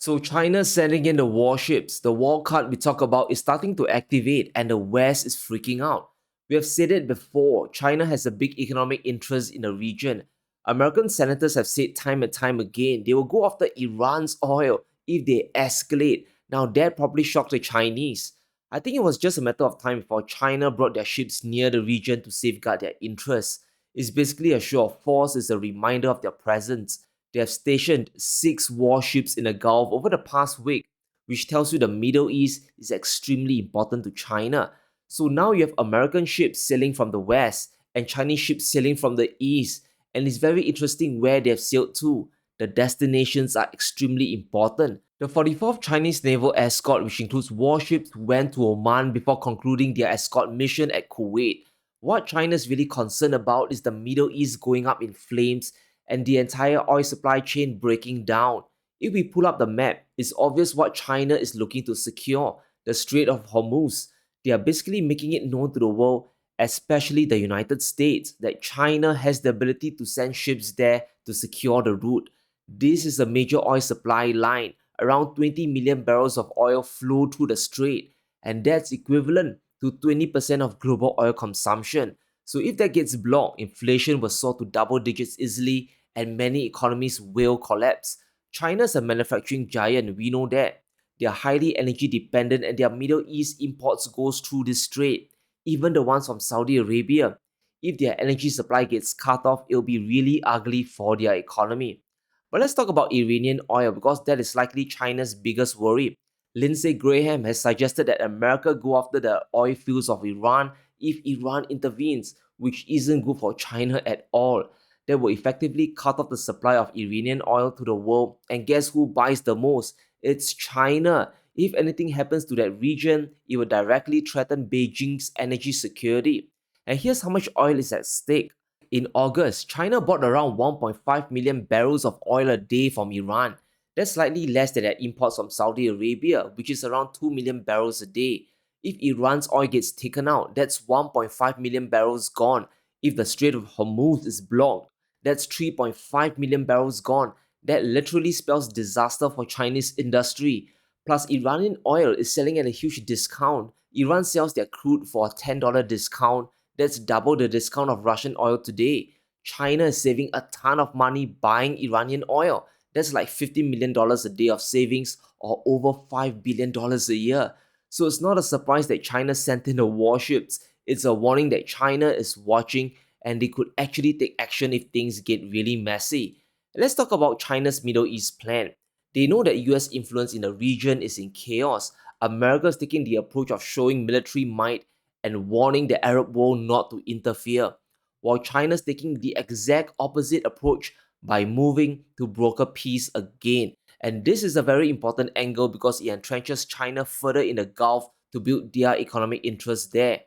So China's sending in the warships. The war card we talk about is starting to activate and the West is freaking out. We have said it before, China has a big economic interest in the region. American senators have said time and time again they will go after Iran's oil if they escalate. Now that probably shocked the Chinese. I think it was just a matter of time before China brought their ships near the region to safeguard their interests. It's basically a show of force, it's a reminder of their presence. They have stationed 6 warships in the Gulf over the past week, which tells you the Middle East is extremely important to China. So now you have American ships sailing from the west and Chinese ships sailing from the east, and it's very interesting where they have sailed to. The destinations are extremely important. The 44th Chinese Naval Escort, which includes warships, went to Oman before concluding their escort mission at Kuwait. What China is really concerned about is the Middle East going up in flames and the entire oil supply chain breaking down. If we pull up the map, it's obvious what China is looking to secure, the Strait of Hormuz. They are basically making it known to the world, especially the United States, that China has the ability to send ships there to secure the route. This is a major oil supply line. Around 20 million barrels of oil flow through the strait, and that's equivalent to 20% of global oil consumption. So if that gets blocked, inflation will soar to double digits easily and many economies will collapse. China's a manufacturing giant, we know that. They are highly energy dependent and their Middle East imports goes through this strait, even the ones from Saudi Arabia. If their energy supply gets cut off, it'll be really ugly for their economy. But let's talk about Iranian oil because that is likely China's biggest worry. Lindsey Graham has suggested that America go after the oil fields of Iran if Iran intervenes, which isn't good for China at all. That will effectively cut off the supply of Iranian oil to the world, and guess who buys the most? It's China. If anything happens to that region, it will directly threaten Beijing's energy security. And here's how much oil is at stake. In August, China bought around 1.5 million barrels of oil a day from Iran. That's slightly less than their imports from Saudi Arabia, which is around 2 million barrels a day. If Iran's oil gets taken out, that's 1.5 million barrels gone. If the Strait of Hormuz is blocked, that's 3.5 million barrels gone. That literally spells disaster for Chinese industry. Plus, Iranian oil is selling at a huge discount. Iran sells their crude for a $10 discount. That's double the discount of Russian oil today. China is saving a ton of money buying Iranian oil. That's like $50 million a day of savings or over $5 billion a year. So it's not a surprise that China sent in the warships. It's a warning that China is watching and they could actually take action if things get really messy. Let's talk about China's Middle East plan. They know that US influence in the region is in chaos. America is taking the approach of showing military might and warning the Arab world not to interfere, while China's taking the exact opposite approach by moving to broker peace again. And this is a very important angle because it entrenches China further in the Gulf to build their economic interests there.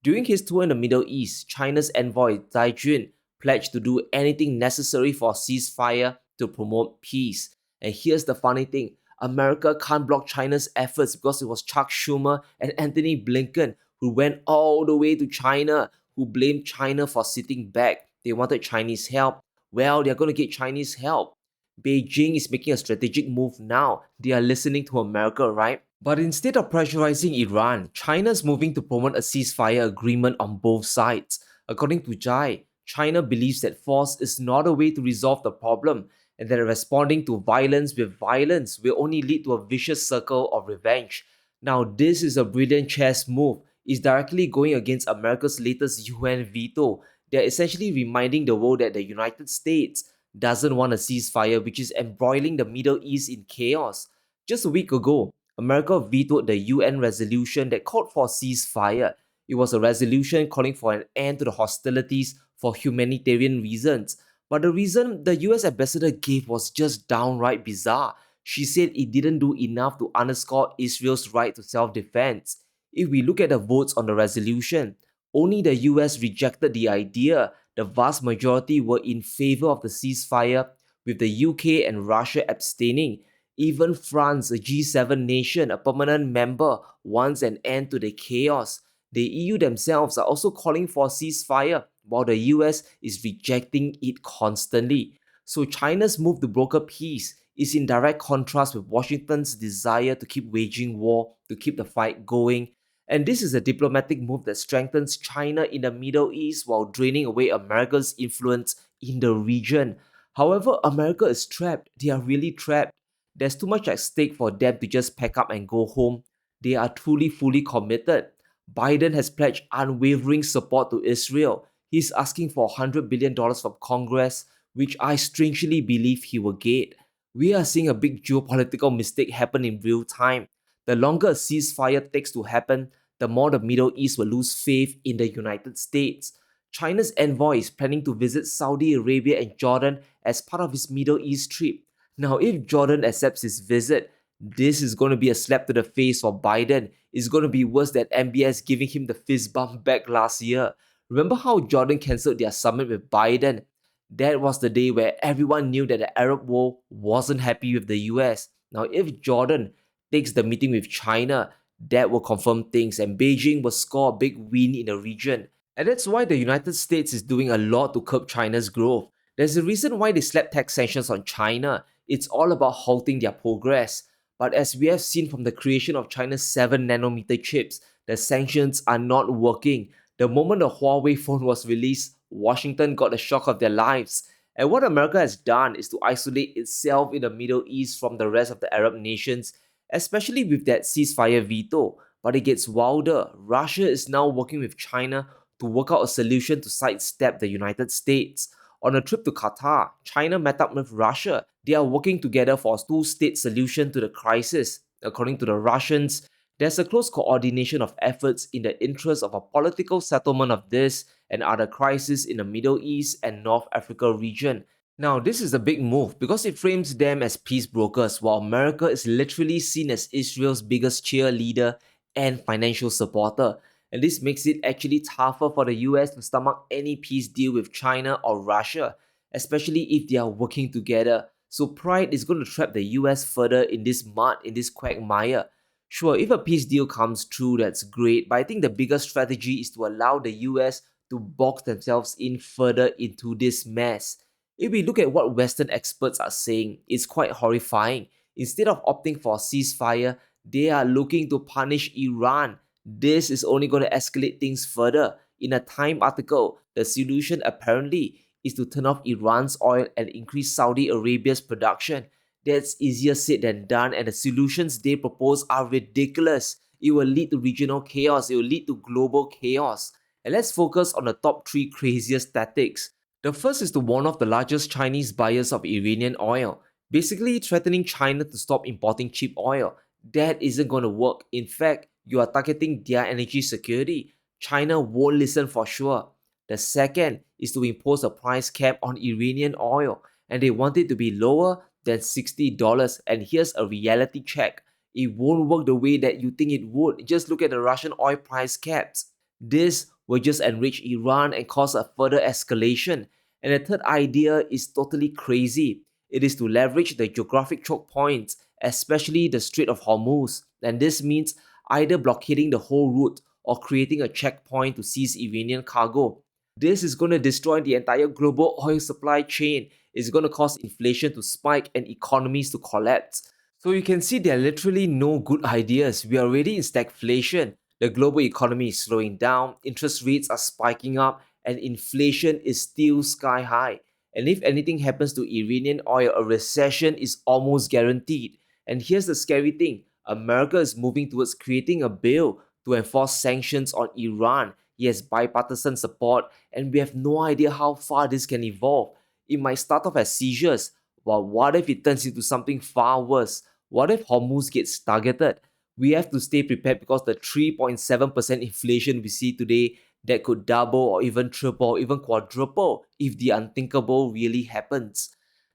During his tour in the Middle East, China's envoy Zai Jun pledged to do anything necessary for a ceasefire to promote peace. And here's the funny thing, America can't block China's efforts because it was Chuck Schumer and Anthony Blinken who went all the way to China, who blamed China for sitting back. They wanted Chinese help. Well, they're going to get Chinese help. Beijing is making a strategic move now. They are listening to America, right? But instead of pressurizing Iran, China is moving to promote a ceasefire agreement on both sides. According to Jai, China believes that force is not a way to resolve the problem and that responding to violence with violence will only lead to a vicious circle of revenge. Now, this is a brilliant chess move. It's directly going against America's latest UN veto. They're essentially reminding the world that the United States doesn't want a ceasefire, which is embroiling the Middle East in chaos. Just a week ago, America vetoed the UN resolution that called for a ceasefire. It was a resolution calling for an end to the hostilities for humanitarian reasons. But the reason the US ambassador gave was just downright bizarre. She said it didn't do enough to underscore Israel's right to self-defense. If we look at the votes on the resolution, only the US rejected the idea. The vast majority were in favor of the ceasefire, with the UK and Russia abstaining. Even France, a G7 nation, a permanent member, wants an end to the chaos. The EU themselves are also calling for a ceasefire, while the US is rejecting it constantly. So China's move to broker peace is in direct contrast with Washington's desire to keep waging war, to keep the fight going. And this is a diplomatic move that strengthens China in the Middle East while draining away America's influence in the region. However, America is trapped. They are really trapped. There's too much at stake for them to just pack up and go home. They are truly fully committed. Biden has pledged unwavering support to Israel. He's asking for $100 billion from Congress, which I strangely believe he will get. We are seeing a big geopolitical mistake happen in real time. The longer a ceasefire takes to happen, the more the Middle East will lose faith in the United States. China's envoy is planning to visit Saudi Arabia and Jordan as part of his Middle East trip. Now, if Jordan accepts his visit, this is going to be a slap to the face for Biden. It's going to be worse than MBS giving him the fist bump back last year. Remember how Jordan cancelled their summit with Biden? That was the day where everyone knew that the Arab world wasn't happy with the US. Now, if Jordan takes the meeting with China, that will confirm things and Beijing will score a big win in the region. And that's why the United States is doing a lot to curb China's growth. There's a reason why they slapped tax sanctions on China. It's all about halting their progress. But as we have seen from the creation of China's 7 nanometer chips, the sanctions are not working. The moment the Huawei phone was released, Washington got the shock of their lives. And what America has done is to isolate itself in the Middle East from the rest of the Arab nations, especially with that ceasefire veto. But it gets wilder. Russia is now working with China to work out a solution to sidestep the United States. On a trip to Qatar, China met up with Russia. They are working together for a two-state solution to the crisis. According to the Russians, there's a close coordination of efforts in the interest of a political settlement of this and other crises in the Middle East and North Africa region. Now, this is a big move because it frames them as peace brokers, while America is literally seen as Israel's biggest cheerleader and financial supporter. And this makes it actually tougher for the US to stomach any peace deal with China or Russia, especially if they are working together. So pride is going to trap the US further in this mud, in this quagmire. Sure, if a peace deal comes through, that's great, but I think the bigger strategy is to allow the US to box themselves in further into this mess. If we look at what Western experts are saying, it's quite horrifying. Instead of opting for a ceasefire, they are looking to punish Iran. This is only going to escalate things further. In a Time article, the solution apparently is to turn off Iran's oil and increase Saudi Arabia's production. That's easier said than done, and the solutions they propose are ridiculous. It will lead to regional chaos, it will lead to global chaos. And let's focus on the top 3 craziest tactics. The first is to warn off the largest Chinese buyers of Iranian oil, basically threatening China to stop importing cheap oil. That isn't going to work. In fact, you are targeting their energy security. China won't listen for sure. The second is to impose a price cap on Iranian oil, and they want it to be lower than $60. And here's a reality check. It won't work the way that you think it would. Just look at the Russian oil price caps. This will just enrich Iran and cause a further escalation. And the third idea is totally crazy. It is to leverage the geographic choke points, especially the Strait of Hormuz. And this means either blockading the whole route or creating a checkpoint to seize Iranian cargo. This is going to destroy the entire global oil supply chain. It's going to cause inflation to spike and economies to collapse. So you can see there are literally no good ideas. We are already in stagflation. The global economy is slowing down, interest rates are spiking up, and inflation is still sky high. And if anything happens to Iranian oil, a recession is almost guaranteed. And here's the scary thing. America is moving towards creating a bill to enforce sanctions on Iran. He has bipartisan support, and we have no idea how far this can evolve. It might start off as seizures, but what if it turns into something far worse? What if Hormuz gets targeted? We have to stay prepared because the 3.7% inflation we see today, that could double or even triple or even quadruple if the unthinkable really happens.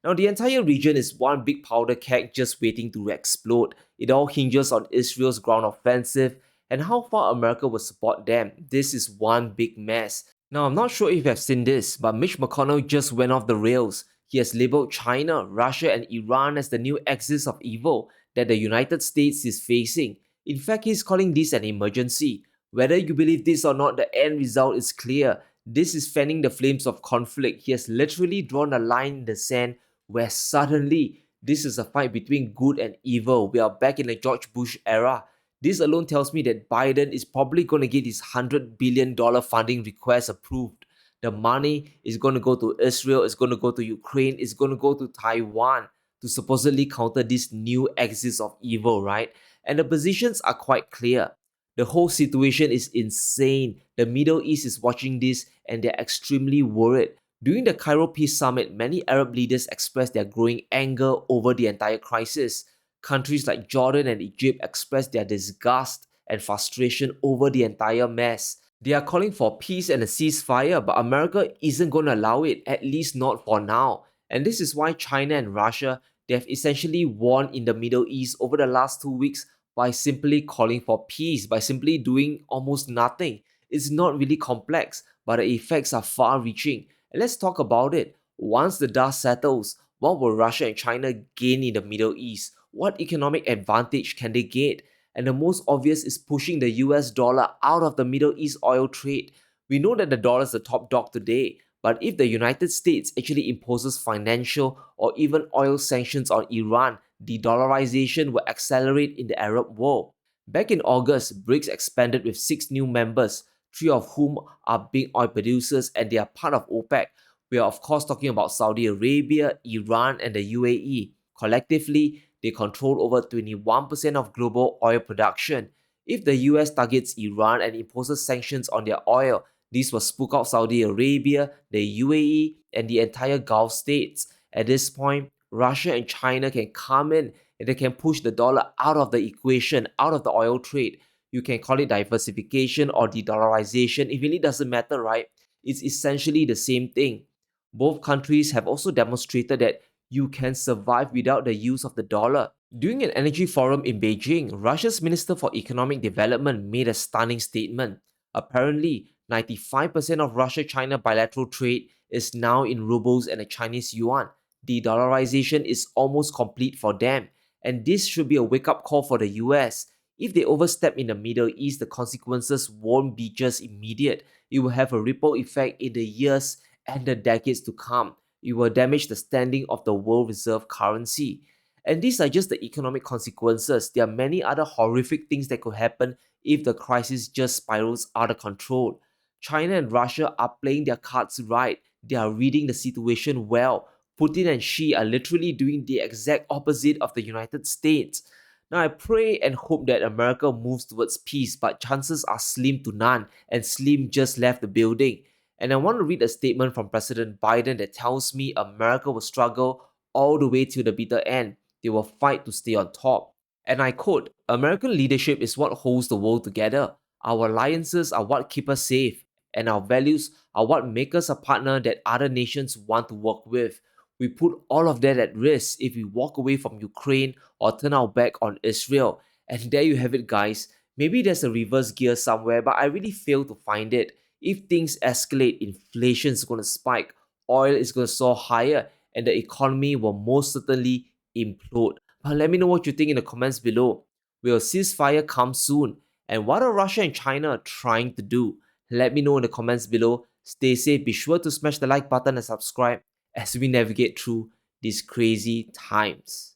Now, the entire region is one big powder keg just waiting to explode. It all hinges on Israel's ground offensive and how far America will support them. This is one big mess. Now, I'm not sure if you have seen this, but Mitch McConnell just went off the rails. He has labeled China, Russia, and Iran as the new axis of evil that the United States is facing. In fact, he's calling this an emergency. Whether you believe this or not, the end result is clear. This is fanning the flames of conflict. He has literally drawn a line in the sand where suddenly This is a fight between good and evil. We are back in the George Bush era. This alone tells me that Biden is probably going to get his $100 billion funding request approved. The money is going to go to Israel, it's going to go to Ukraine, it's going to go to Taiwan to supposedly counter this new axis of evil, right? And the positions are quite clear. The whole situation is insane. The Middle East is watching this and they're extremely worried. During the Cairo Peace Summit, many Arab leaders expressed their growing anger over the entire crisis. Countries like Jordan and Egypt expressed their disgust and frustration over the entire mess. They are calling for peace and a ceasefire, but America isn't going to allow it, at least not for now. And this is why China and Russia, they have essentially won in the Middle East over the last 2 weeks by simply calling for peace, by simply doing almost nothing. It's not really complex, but the effects are far reaching. And let's talk about it. Once the dust settles, what will Russia and China gain in the Middle East? What economic advantage can they get? And the most obvious is pushing the US dollar out of the Middle East oil trade. We know that the dollar is the top dog today, but if the United States actually imposes financial or even oil sanctions on Iran, de-dollarization will accelerate in the Arab world. Back in August, BRICS expanded with 6 new members, 3 of whom are big oil producers and they are part of OPEC. We are, of course, talking about Saudi Arabia, Iran, and the UAE. Collectively, they control over 21% of global oil production. If the US targets Iran and imposes sanctions on their oil, this will spook out Saudi Arabia, the UAE, and the entire Gulf states. At this point, Russia and China can come in and they can push the dollar out of the equation, out of the oil trade. You can call it diversification or de-dollarization. It really doesn't matter, right? It's essentially the same thing. Both countries have also demonstrated that you can survive without the use of the dollar. During an energy forum in Beijing, Russia's Minister for Economic Development made a stunning statement. Apparently, 95% of Russia-China bilateral trade is now in rubles and the Chinese yuan. De-dollarization is almost complete for them, and this should be a wake-up call for the US. If they overstep in the Middle East, the consequences won't be just immediate. It will have a ripple effect in the years and the decades to come. It will damage the standing of the world reserve currency. And these are just the economic consequences. There are many other horrific things that could happen if the crisis just spirals out of control. China and Russia are playing their cards right. They are reading the situation well. Putin and Xi are literally doing the exact opposite of the United States. Now, I pray and hope that America moves towards peace, but chances are slim to none, and Slim just left the building. And I want to read a statement from President Biden that tells me America will struggle all the way to the bitter end. They will fight to stay on top. And I quote, American leadership is what holds the world together. Our alliances are what keep us safe, and our values are what make us a partner that other nations want to work with. We put all of that at risk if we walk away from Ukraine or turn our back on Israel. And there you have it, guys. Maybe there's a reverse gear somewhere, but I really fail to find it. If things escalate, inflation is going to spike, oil is going to soar higher, and the economy will most certainly implode. But let me know what you think in the comments below. Will ceasefire come soon? And what are Russia and China trying to do? Let me know in the comments below. Stay safe. Be sure to smash the like button and subscribe as we navigate through these crazy times.